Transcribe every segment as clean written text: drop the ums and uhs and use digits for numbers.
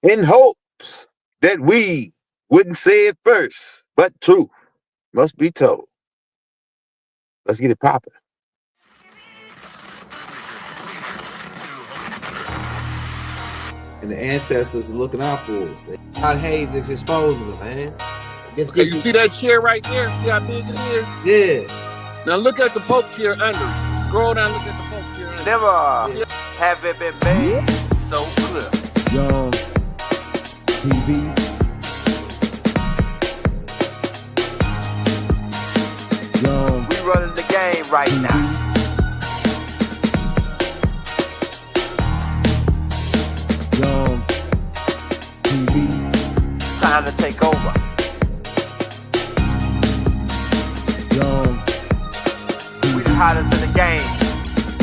in hopes that we wouldn't say it first, but truth must be told. Let's get it popping. And the ancestors are looking out for us. Todd Hayes is exposing them, man. Okay, you see that chair right there? See how big it is? Yeah. Now look at the Pope chair under it. Scroll down, look at the Pope chair under it. Never have it been made so clear. Young TV. Young. We running the game right now. Young TV. Time to take over. Young We the hottest in the game.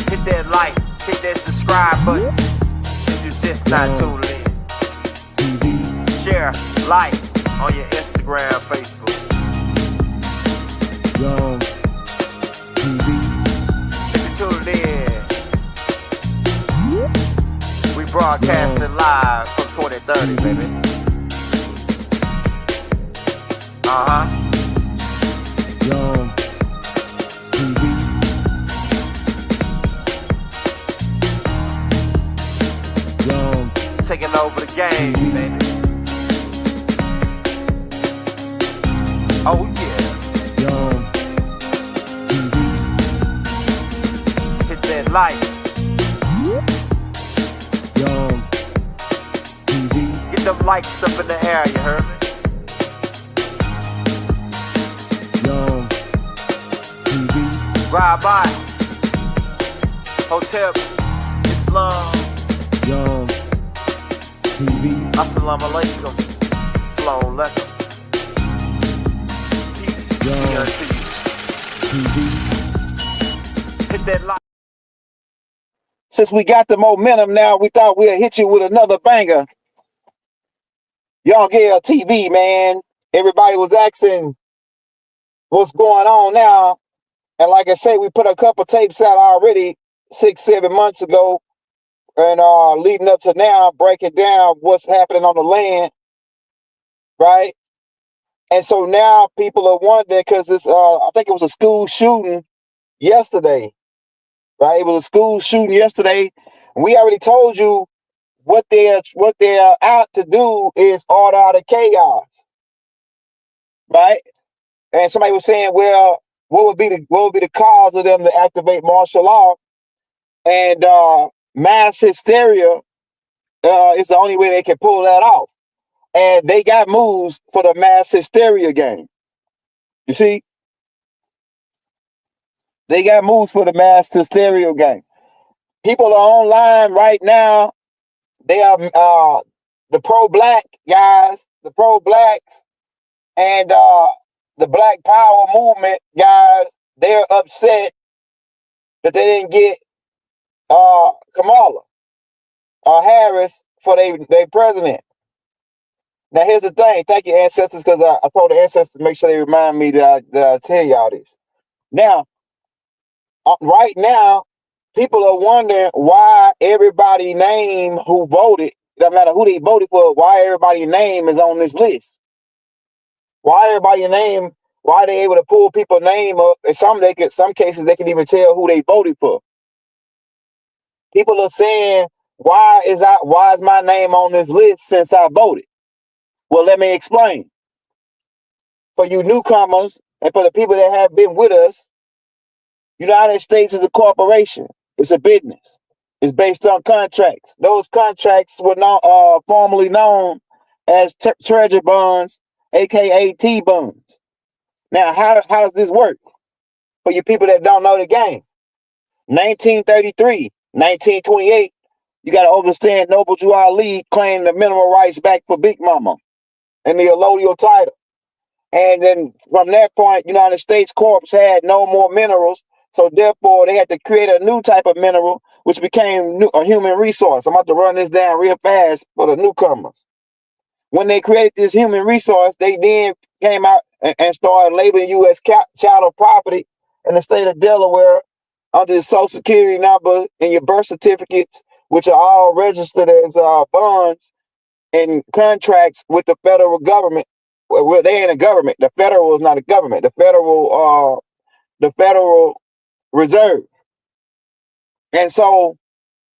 Hit that like, hit that subscribe button. If you just not tuned in. TV. Share, like on your Instagram, Facebook. Young TV. If you tuned in, we broadcasting live from 2030, baby. Young TV. Young Taking over the game, baby. Oh yeah. Young TV. Hit that like. Young TV. Get them likes up in the air, you heard me? Young TV. Ride by. Hotel Islam. Young TV. Assalamu alaikum. Shalom alaikum. Peace be Young unto you. TV. Hit that like. Since we got the momentum now, we thought we'd hit you with another banger. Y'all get a TV, man. Everybody was asking what's going on now. And like I say, we put a couple tapes out already 6-7 months ago. And leading up to now, breaking down what's happening on the land. Right? And so now people are wondering, because it's I think it was a school shooting yesterday. Right? It was a school shooting yesterday. And we already told you what they're out to do is order out of chaos. Right? And somebody was saying, well, what would be the cause of them to activate martial law? And mass hysteria is the only way they can pull that off. And they got moves for the mass hysteria game. You see? They got moves for the mass hysteria game. People are online right now. They are the pro-black guys, the pro-blacks, and the Black Power movement guys. They're upset that they didn't get Kamala Harris for their president. Now here's the thing. Thank you, ancestors, because I told the ancestors to make sure they remind me that I tell y'all this. Now, right now, people are wondering why everybody name who voted, it doesn't matter who they voted for, why everybody's name is on this list. Why everybody's name, why they able to pull people's name up. In some cases they can even tell who they voted for. People are saying, why is my name on this list since I voted? Well, let me explain. For you newcomers and for the people that have been with us, United States is a corporation. It's a business. It's based on contracts. Those contracts were formerly known as treasury bonds, aka T-bonds. Now, how does this work? For you people that don't know the game, 1933, 1928, you got to understand Noble Drew Ali claimed the mineral rights back for Big Mama and the allodial title. And then from that point, United States Corp had no more minerals. So therefore, they had to create a new type of mineral, which became a human resource. I'm about to run this down real fast for the newcomers. When they created this human resource, they then came out and started labeling you as chattel property in the state of Delaware under the Social Security number and your birth certificates, which are all registered as bonds. in contracts with the federal government. Well, they ain't a government. The federal is not a government. The Federal Reserve. And so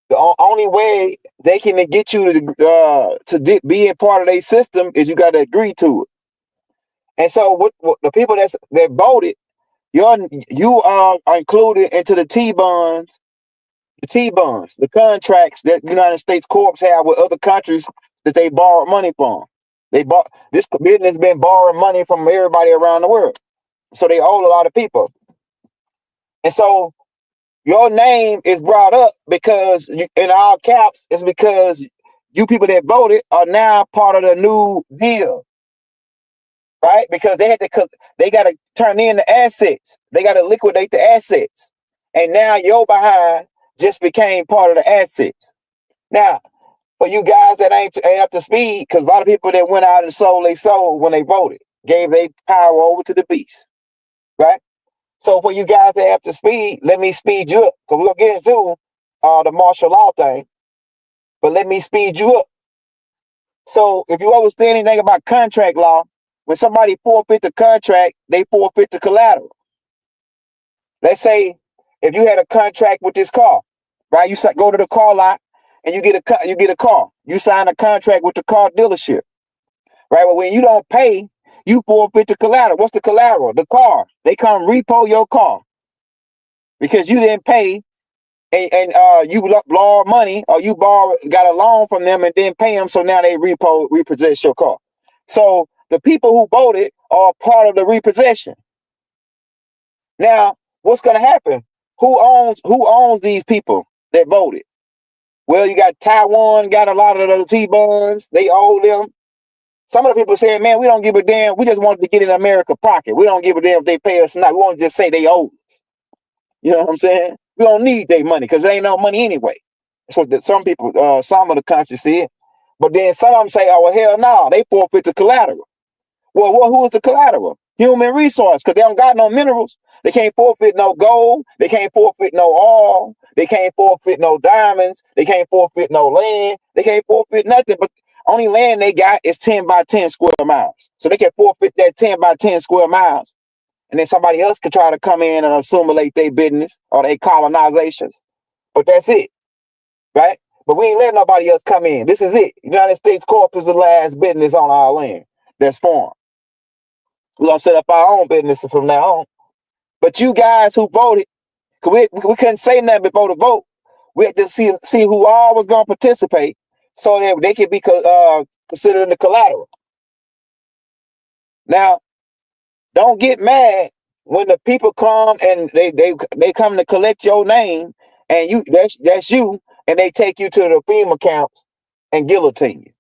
the only way they can get you to be a part of their system is you got to agree to it. And so what the people that voted, you are included into the T-bonds, the contracts that United States Corps have with other countries that they borrowed money from. This business has been borrowing money from everybody around the world. So they owe a lot of people. And so your name is brought up because in all caps, it's because you people that voted are now part of the new deal, right? Because they got to turn in the assets. They got to liquidate the assets. And now your behind just became part of the assets. Now, for you guys that ain't up to speed, because a lot of people that went out and sold they sold when they voted, gave their power over to the beast, right? So for you guys that have to speed, let me speed you up, because we're going to get into the martial law thing, but let me speed you up. So if you understand anything about contract law, when somebody forfeit the contract, they forfeit the collateral. Let's say if you had a contract with this car, right? You go to the car lot and you get a car. You sign a contract with the car dealership, right? But when you don't pay, you forfeit the collateral. What's the collateral? The car. They come repo your car because you didn't pay, and you borrow money, or you got a loan from them and didn't pay them, so now they repossess your car. So the people who voted are part of the repossession. Now, what's going to happen? Who owns these people that voted? Well, you got Taiwan, got a lot of those T-bonds. They owe them. Some of the people saying, man, we don't give a damn. We just wanted to get in America's pocket. We don't give a damn if they pay us or not. We want to just say they owe us. You know what I'm saying? We don't need their money because there ain't no money anyway. That's what some people, some of the countries see it. But then some of them say, oh, well, hell no, they forfeit the collateral. Well, who is the collateral? Human resource, because they don't got no minerals. They can't forfeit no gold. They can't forfeit no oil. They can't forfeit no diamonds. They can't forfeit no land. They can't forfeit nothing. But only land they got is 10 by 10 square miles. So they can forfeit that 10 by 10 square miles. And then somebody else could try to come in and assimilate their business or their colonizations. But that's it, right? But we ain't letting nobody else come in. This is it. United States Corp is the last business on our land that's formed. We're going to set up our own business from now on. But you guys who voted, because we couldn't say nothing before the vote. We had to see who all was going to participate so that they could be considered in the collateral. Now, don't get mad when the people come and they come to collect your name and that's you, and they take you to the FEMA camps and guillotine you.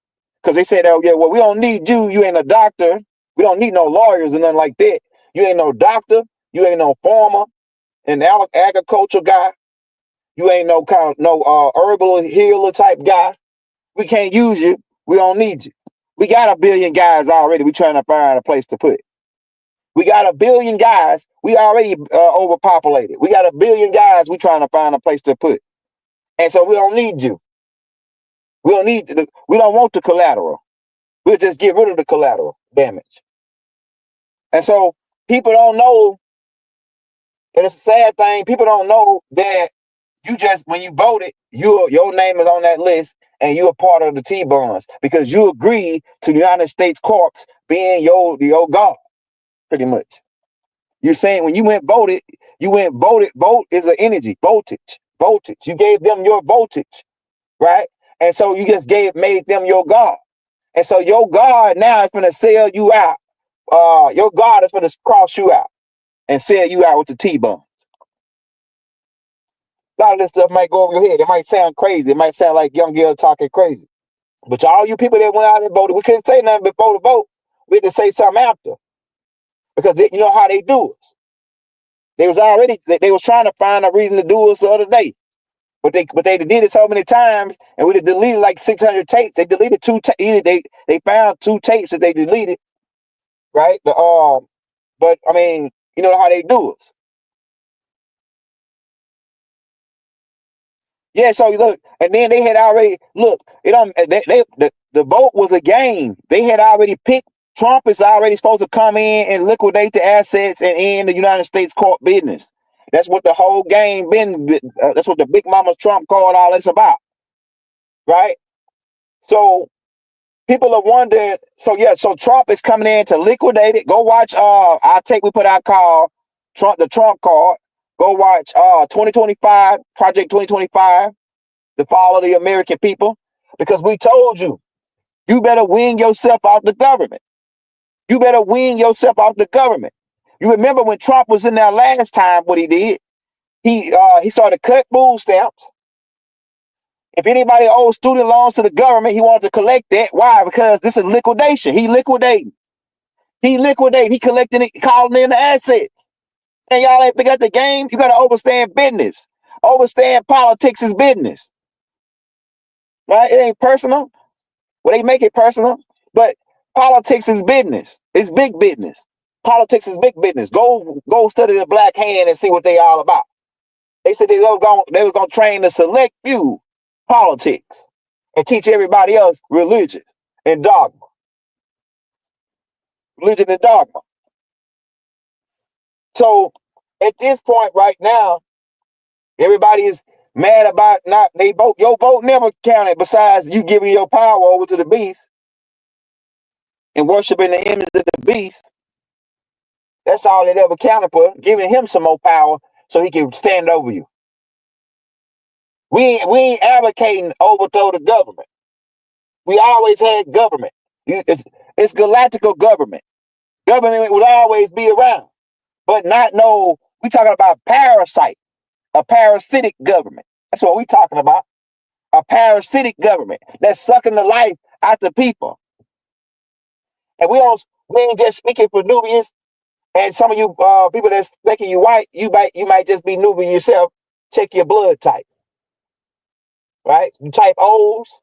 Because they said, oh yeah, well, we don't need you. You ain't a doctor. We don't need no lawyers and nothing like that. You ain't no doctor. You ain't no farmer, an agricultural guy. You ain't no herbal healer type guy. We can't use you. We don't need you. We got 1 billion guys already. We trying to find a place to put. We got 1 billion guys. We already overpopulated. We got 1 billion guys. We trying to find a place to put. And so we don't need you. We don't want the collateral. We'll just get rid of the collateral damage. And so people don't know, and it's a sad thing, people don't know that when you voted, your name is on that list and you're a part of the T-bonds because you agree to the United States Corp being your God, pretty much. You're saying when you voted, vote is an energy, voltage. You gave them your voltage, right? And so you just made them your God. And so your God now is going to sell you out. Your God is going to cross you out and sell you out with the T-bonds. A lot of this stuff might go over your head. It might sound crazy. It might sound like young girl talking crazy. But all you people that went out and voted, we couldn't say nothing before the vote. We had to say something after. Because you know how they do us. They was trying to find a reason to do us the other day. But they did it so many times, and we deleted like 600 tapes. They deleted 2 tapes. They found 2 tapes that they deleted, right? But I mean, you know how they do us. Yeah, so look, and then they had already look. It the vote was a game. They had already picked. Trump is already supposed to come in and liquidate the assets and end the United States Corp business. That's what the whole game been. That's what the big mama Trump called all this about, right? So people are wondering. So yeah, so Trump is coming in to liquidate it. Go watch. We put out call the Trump card. Go watch 2025 Project 2025. The fall of the American people, because we told you, you better wean yourself off the government. You better wean yourself off the government. You remember when Trump was in there last time, what he did? He started to cut food stamps. If anybody owes student loans to the government, he wanted to collect that. Why? Because this is liquidation. He liquidating. He collecting it, calling in the assets. And y'all ain't figured out the game. You got to understand business. Understand politics is business. Right? It ain't personal. Well, they make it personal, but politics is business. It's big business. Politics is big business. Go study the black hand and see what they all about. They said they were gonna train the select few politics and teach everybody else religion and dogma. Religion and dogma. So at this point right now, everybody is mad about not they vote. Your vote never counted besides you giving your power over to the beast and worshiping the image of the beast. That's all it ever counted for, giving him some more power so he can stand over you. We ain't advocating overthrow the government. We always had government. It's galactical government. Government will always be around, but we talking about parasite, a parasitic government. That's what we talking about. A parasitic government that's sucking the life out the people. And we ain't just speaking for Nubians. And some of you people that's thinking you white, you might just be Nubian yourself. Check your blood type, right? You type O's,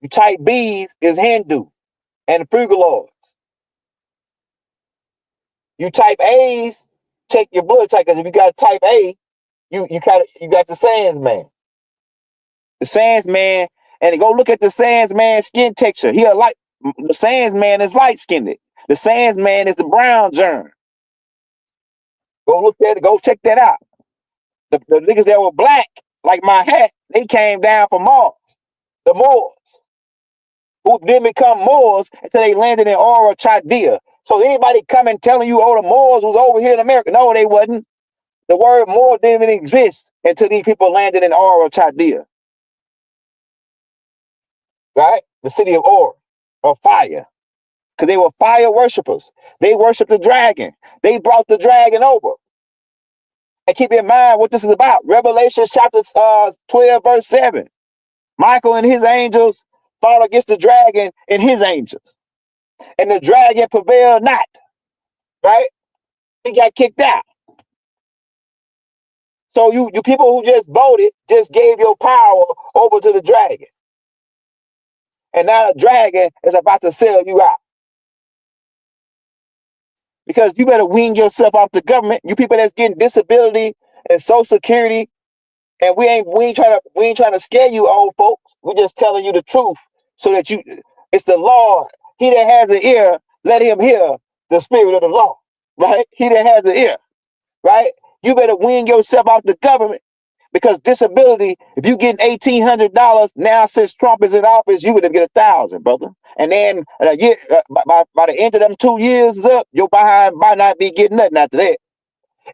you type B's is Hindu and the Frugaloids. You type A's, check your blood type, because if you got type A, you got the Sans man. The Sans man, and go look at the Sans man's skin texture. The Sans man is light skinned. The Sans man is the brown germ. Go look at it. Go check that out. The niggas that were black, like my hat, they came down from Mars. The Moors, who didn't become Moors until they landed in Aura Chaldea. So anybody coming telling you, oh, the Moors was over here in America? No, they wasn't. The word Moor didn't even exist until these people landed in Aura Chaldea. Right? The city of Aura, of fire. Because they were fire worshipers. They worshiped the dragon. They brought the dragon over. And keep in mind what this is about. Revelation chapter 12, verse 7. Michael and his angels fought against the dragon and his angels. And the dragon prevailed not. Right? He got kicked out. So you people who just voted just gave your power over to the dragon. And now the dragon is about to sell you out. Because you better wean yourself off the government. You people that's getting disability and Social Security, and we ain't trying to scare you old folks. We're just telling you the truth so that it's the Lord. He that has an ear, let him hear the spirit of the Lord. Right? He that has an ear. Right? You better wean yourself off the government, because disability, if you getting $1,800 now since Trump is in office, you would get 1,000, brother. And then by the end of them 2 years is up, your behind might not be getting nothing after that.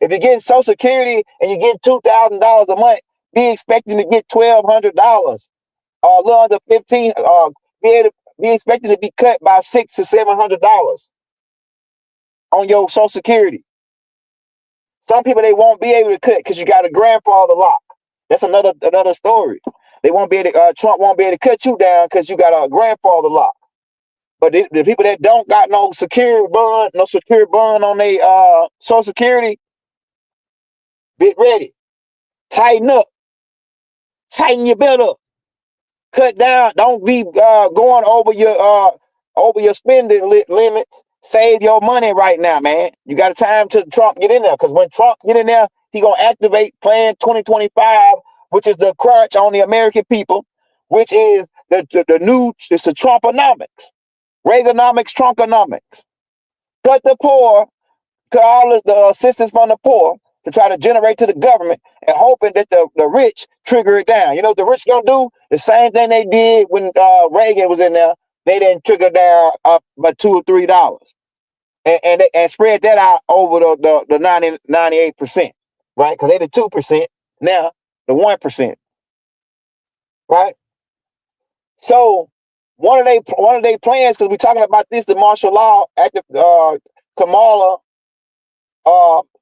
If you're getting Social Security and you're getting $2,000 a month, be expecting to get $1,200 or a little under 15. Be expecting to be cut by $600 to $700 on your Social Security. Some people, they won't be able to cut because you got a grandfather lock. That's another story. They won't be able to, Trump won't be able to cut you down because you got a grandfather lock. But the people that don't got no secure bond on their Social Security, get ready. Tighten up. Tighten your belt up. Cut down. Don't be going over your spending limits. Save your money right now, man. You got time till Trump get in there, because when Trump get in there, he gonna activate Plan 2025 which is the crunch on the American people, which is the new, it's the Trumponomics, Reaganomics, Trumponomics. Cut the poor, cut all of the assistance from the poor to try to generate to the government and hoping that the rich trigger it down. You know what the rich gonna do? The same thing they did when Reagan was in there. They didn't trigger down up by $2 or $3 and spread that out over the 98%, right? Because they the 2%, now the 1%, right? So one of their plans, because we're talking about this, the martial law, Kamala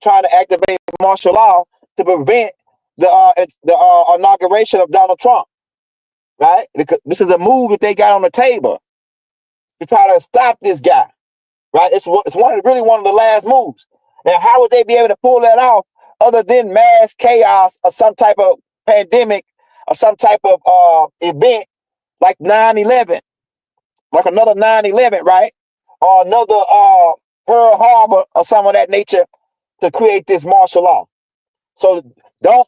trying to activate martial law to prevent the inauguration of Donald Trump, right? This is a move that they got on the table to try to stop this guy, right? It's really one of the last moves. Now, how would they be able to pull that off other than mass chaos or some type of pandemic or some type of event like 9/11, like another 9/11, right? Or another Pearl Harbor or some of that nature to create this martial law. So don't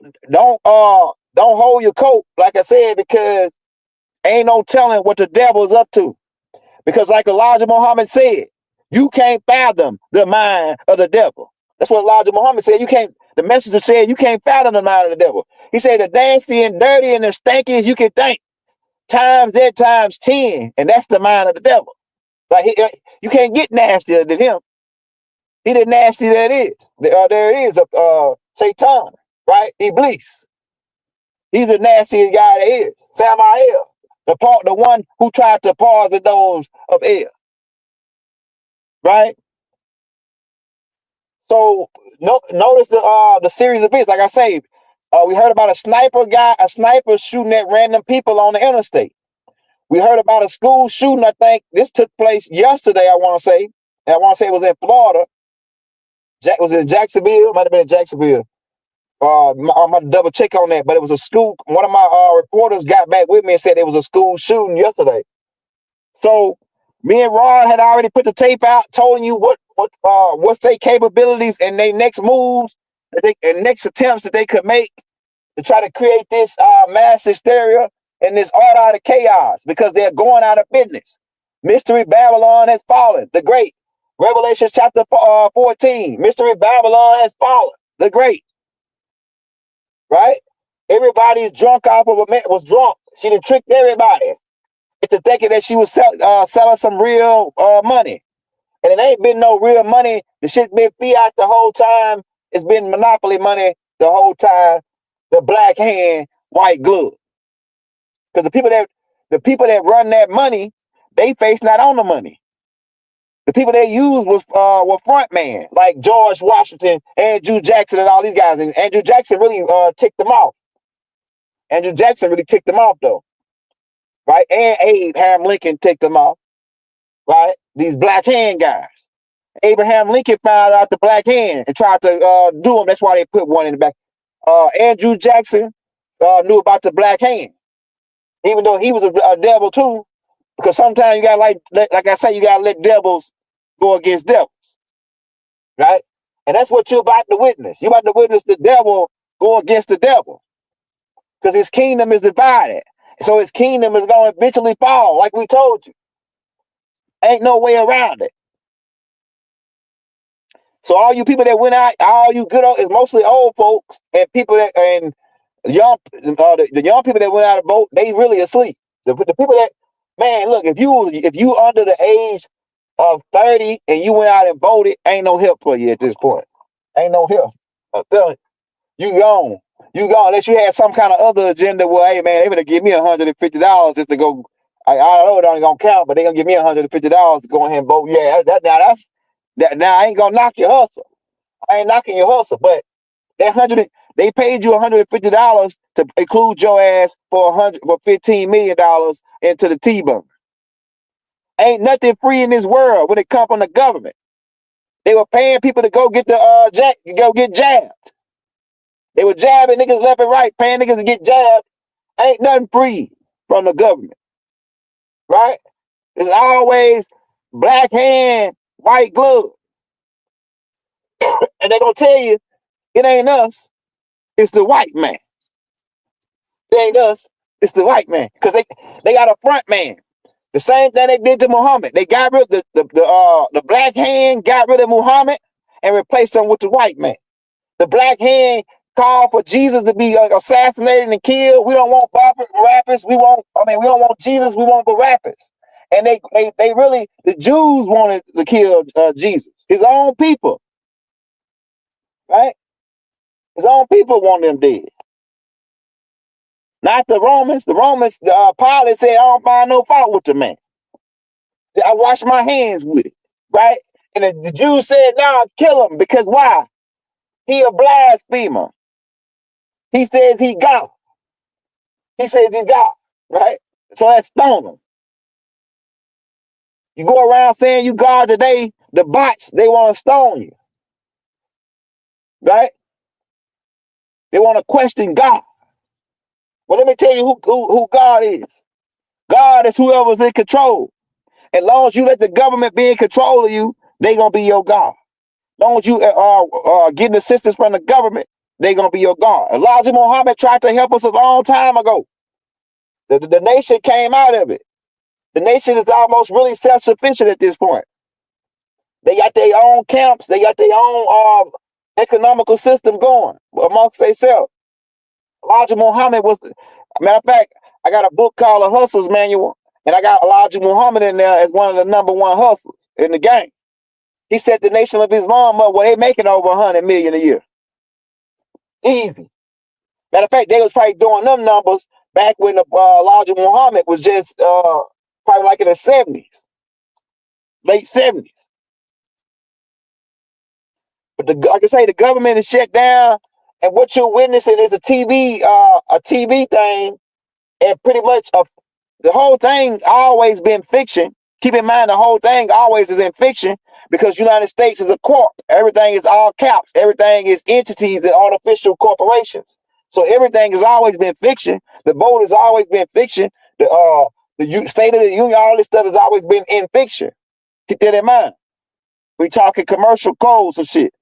hold your coat, like I said, because ain't no telling what the devil is up to. Because like Elijah Muhammad said, you can't fathom the mind of the devil. That's what Elijah Muhammad said. The messenger said, you can't fathom the mind of the devil. He said, the nasty and dirty and the stanky as you can think, times 10, and that's the mind of the devil. Like you can't get nastier than him. He the nasty that is. There is a Satan, right? Iblis. He's the nastiest guy there is. Samael, the one who tried to pause the nose of air, right? So notice the series of events. Like I say, we heard about a sniper shooting at random people on the interstate. We heard about a school shooting. I think this took place yesterday. I want to say it was in Florida. Was it Jacksonville? Might have been in Jacksonville. I'm gonna double check on that, but it was a school. One of my reporters got back with me and said it was a school shooting yesterday. So me and Ron had already put the tape out, telling you what's their capabilities and their next moves and next attempts that they could make to try to create this mass hysteria and this order out of chaos, because they're going out of business. Mystery Babylon has fallen, the great. Revelation chapter 14. Mystery Babylon has fallen, the great. Right? Everybody's drunk off of was drunk. She done tricked everybody into thinking that she was selling some real money. And it ain't been no real money. The shit been fiat the whole time. It's been monopoly money the whole time. The black hand, white glove. Because the people that run that money, they face not on the money. The people they use were front man, like George Washington, Andrew Jackson, and all these guys. And Andrew Jackson really ticked them off. Andrew Jackson really ticked them off, though. Right? And Abraham Lincoln ticked them off. Right? These black hand guys. Abraham Lincoln found out the black hand and tried to do them. That's why they put one in the back. Andrew Jackson knew about the black hand, even though he was a devil too. Because sometimes you gotta like I say, you gotta let devils go against devils, right? And that's what you're about to witness. You're about to witness the devil go against the devil, because his kingdom is divided. So his kingdom is going to eventually fall, like we told you. Ain't no way around it. So all you people that went out, all you good old, it's mostly old folks and people that and the young people that went out to vote, they really asleep. The people that, man, look, if you under the age of 30 and you went out and voted, ain't no help for you at this point. Ain't no help. I'm telling you, you gone. You gone unless you had some kind of other agenda where, hey man, they gonna give me $150 just to go. I don't know, it ain't gonna count, but they gonna give me $150 to go ahead and vote. Yeah, now I ain't gonna knock your hustle. I ain't knocking your hustle, but they paid you $150 to include your ass for $15 million into the T-Bone. Ain't nothing free in this world when it comes from the government. They were paying people to go get go get jabbed. They were jabbing niggas left and right, paying niggas to get jabbed. Ain't nothing free from the government, right? It's always black hand, white glove. And they gonna tell you it ain't us, it's the white man. It ain't us. It's the white man. Because they got a front man. The same thing they did to Muhammad. They got rid of the black hand, got rid of Muhammad, and replaced him with the white man. The black hand called for Jesus to be assassinated and killed. We don't want rappers. We don't want Jesus. We want the rappers. And they really, the Jews wanted to kill Jesus. His own people, right? His own people want them dead. Not the Romans. The Romans, Pilate said, I don't find no fault with the man. I wash my hands with it, right? And the Jews said, nah, kill him. Because why? He a blasphemer. He says he God. He says he's God, right? So let's stone him. You go around saying you God today, the bots, they want to stone you, right? They want to question God. Well, let me tell you who God is. God is whoever's in control. As long as you let the government be in control of you, they going to be your God. As long as you getting assistance from the government, they going to be your God. Elijah Muhammad tried to help us a long time ago. The nation came out of it. The nation is almost really self-sufficient at this point. They got their own camps. They got their own economical system going amongst themselves. Elijah Muhammad was, matter of fact, I got a book called A Hustler's Manual, and I got Elijah Muhammad in there as one of the #1 hustlers in the game. He set the Nation of Islam up where they making over 100 million a year. Easy. Matter of fact, they was probably doing them numbers back when Elijah Muhammad was just probably like in the 70s, late 70s. But like I say, the government is shut down, and what you're witnessing is a TV thing, and pretty much the whole thing always been fiction. Keep in mind, the whole thing always is in fiction because United States is a corp. Everything is all caps. Everything is entities and artificial corporations. So everything has always been fiction. The vote has always been fiction. The State of the Union, all this stuff has always been in fiction. Keep that in mind. We talking commercial codes and shit.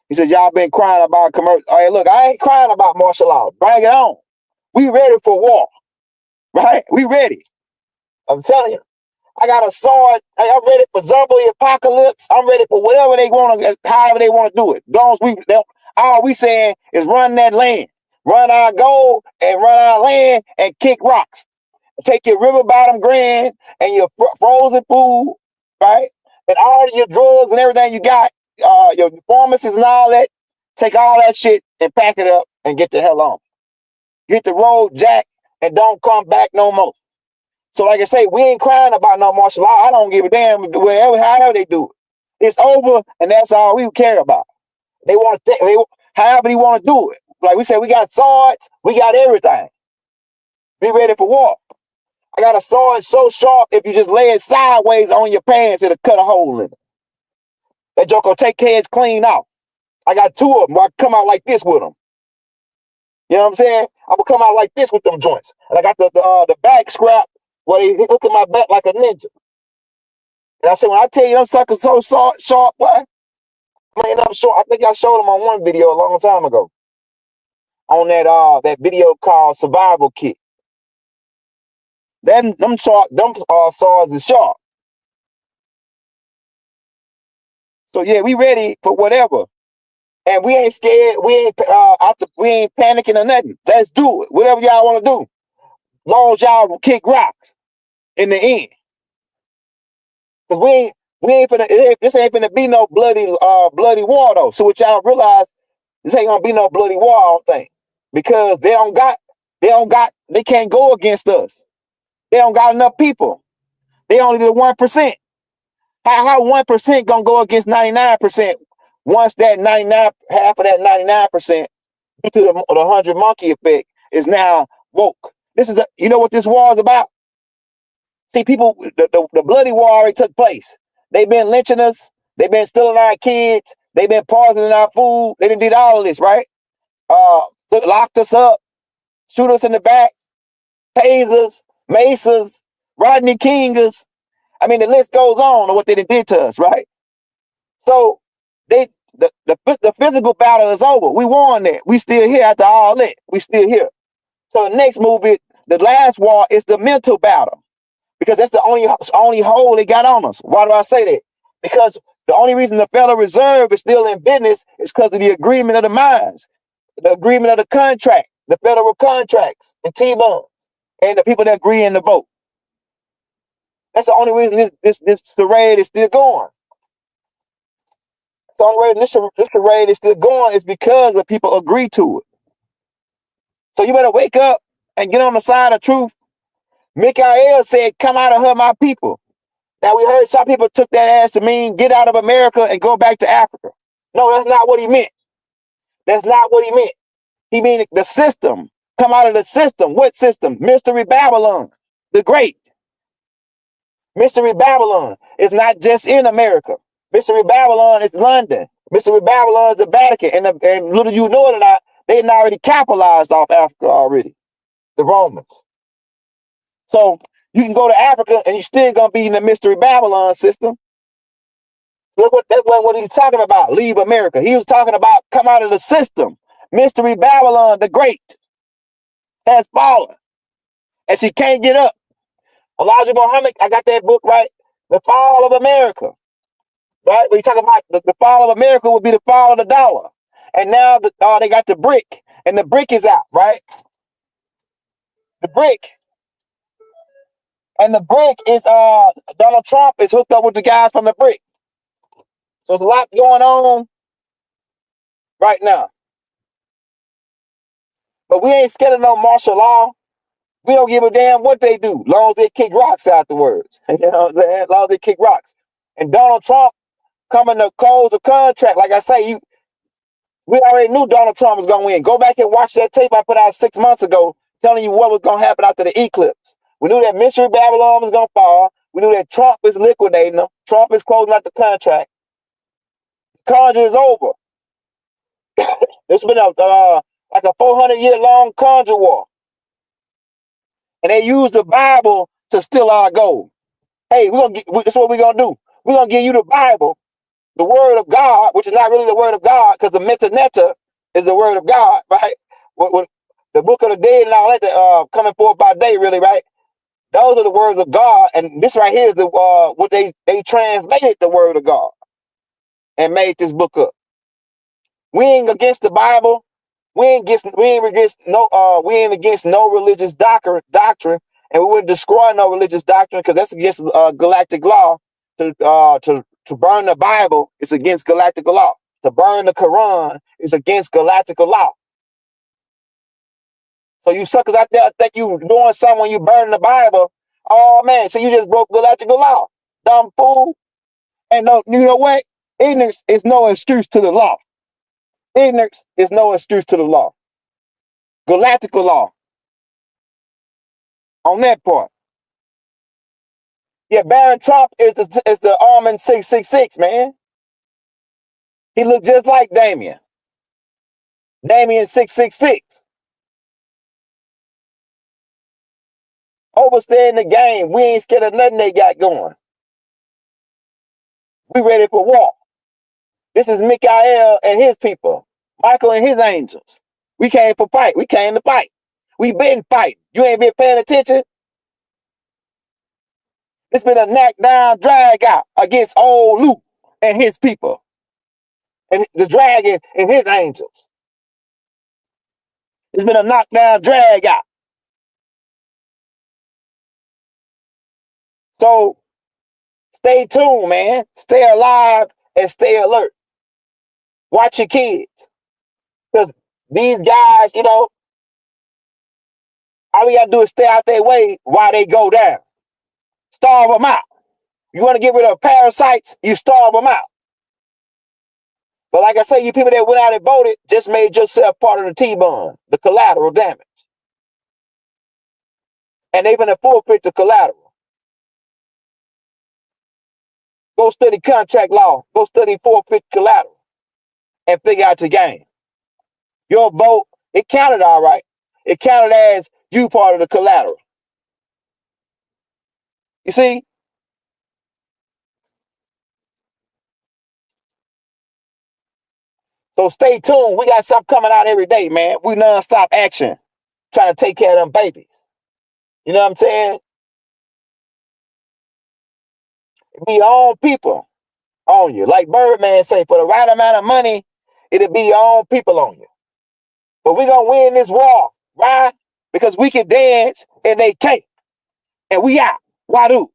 He says, y'all been crying about commercial. All right, look, I ain't crying about martial law. Bring it on. We ready for war, right? We ready. I'm telling you. I got a sword. I'm ready for zombie apocalypse. I'm ready for whatever they want to, however they want to do it. All we saying is run that land. Run our gold and run our land and kick rocks. Take your river bottom grand and your frozen food, right? And all of your drugs and everything you got, your pharmacies and all that. Take all that shit and pack it up and get the hell on. Get the road jack and don't come back no more. So like I say, we ain't crying about no martial law. I don't give a damn however they do it. It's over and that's all we care about. They want to however they want to do it. Like we said, we got swords, we got everything. Be ready for war. I got a sword so sharp, if you just lay it sideways on your pants, it'll cut a hole in it. That joker will take heads clean off. I got 2 of them. I come out like this with them. You know what I'm saying? I'm gonna come out like this with them joints. And I got the back scrap where they hook in my back like a ninja. And I said, when I tell you them suckers so sharp, boy, I'm sure. I think I showed them on one video a long time ago. On that video called Survival Kit. Them saws is sharp. So yeah, we ready for whatever. And we ain't scared. We ain't panicking or nothing. Let's do it. Whatever y'all want to do. Long as y'all kick rocks in the end. Cause this ain't finna be no bloody war though. So what y'all realize, this ain't gonna be no bloody war, I don't think. Because they can't go against us. They don't got enough people. They only the 1%. How 1% gonna go against 99%? Once that 99, half of that 99%, due to the 100 monkey effect, is now woke. You know what this war is about? See, people, the bloody war already took place. They've been lynching us. They've been stealing our kids. They've been poisoning our food. They did all of this, right? Locked us up, shoot us in the back, tasers, mesas, Rodney Kingers. I mean, the list goes on of what they did to us, right? So The physical battle is over. We won that. We still here after all that. We still here. So the next movie, the last war, is the mental battle. Because that's the only hold they got on us. Why do I say that? Because the only reason the Federal Reserve is still in business is because of the agreement of the minds, the agreement of the contract, the federal contracts, and T-bonds, and the people that agree in the vote. That's the only reason this charade is still going. The only reason this charade is still going is because the people agree to it. So you better wake up and get on the side of truth. Mikael said, "Come out of her, my people." Now, we heard some people took that as to mean get out of America and go back to Africa. No, that's not what he meant. That's not what he meant. He meant the system. Come out of the system. What system? Mystery Babylon, the Great. Mystery Babylon is not just in America. Mystery Babylon is London. Mystery Babylon is the Vatican. And little you know it or not, they already capitalized off Africa already, the Romans. So you can go to Africa and you're still going to be in the Mystery Babylon system. That's what he's talking about. Leave America. He was talking about come out of the system. Mystery Babylon the Great has fallen. And she can't get up. Elijah Muhammad, I got that book right. The Fall of America. Right? When you talk about the fall of America would be the fall of the dollar. And now they got the brick. And the brick is out, right? The brick. And the brick is Donald Trump is hooked up with the guys from the brick. So there's a lot going on right now. But we ain't scared of no martial law. We don't give a damn what they do, long as they kick rocks afterwards. You know what I'm saying? As long as they kick rocks. And Donald Trump coming to close the contract. Like I say, we already knew Donald Trump was going to win. Go back and watch that tape I put out 6 months ago telling you what was going to happen after the eclipse. We knew that Mystery Babylon was going to fall. We knew that Trump is liquidating them. Trump is closing out the contract. The conjure is over. It's been like a 400-year-long conjure war. And they use the Bible to steal our gold. Hey, that's what we're going to do. We're going to give you the Bible, the word of God, which is not really the word of God, because the Metaneta is the word of God, right? With the book of the dead and all that coming forth by day, really, right? Those are the words of God. And this right here is what they translated the word of God and made this book up. We ain't against the Bible. We ain't against no religious doctrine, and we wouldn't destroy no religious doctrine because that's against galactic law. To burn the Bible is against galactic law. To burn the Quran is against galactic law. So you suckers out there think you doing something when you burn the Bible. Oh man, so you just broke galactic law, dumb fool. And no, you know what? Ignorance is no excuse to the law. Ignorance is no excuse to the law. Galactical law. On that part. Yeah, Baron Trump is the Armin 666, man. He looked just like Damien. Damien 666. Overstaying the game. We ain't scared of nothing they got going. We ready for war. This is Mikael and his people. Michael and his angels. We came for fight. We came to fight. We been fighting. You ain't been paying attention? It's been a knockdown drag out against old Luke and his people. And the dragon and his angels. It's been a knockdown drag out. So stay tuned, man. Stay alive and stay alert. Watch your kids. Because these guys, all we got to do is stay out their way while they go down. Starve them out. You want to get rid of parasites, you starve them out. But like I say, you people that went out and voted just made yourself part of the T-bond, the collateral damage. And they're going to forfeit the collateral. Go study contract law. Go study forfeit collateral. And figure out the game. Your vote, it counted all right. It counted as you part of the collateral. You see? So stay tuned. We got something coming out every day, man. We non-stop action, trying to take care of them babies. You know what I'm saying? Be your own people on you. Like Birdman say, for the right amount of money, it'll be your own people on you. But we're going to win this war. Why? Because we can dance and they can't. And we out. Why do?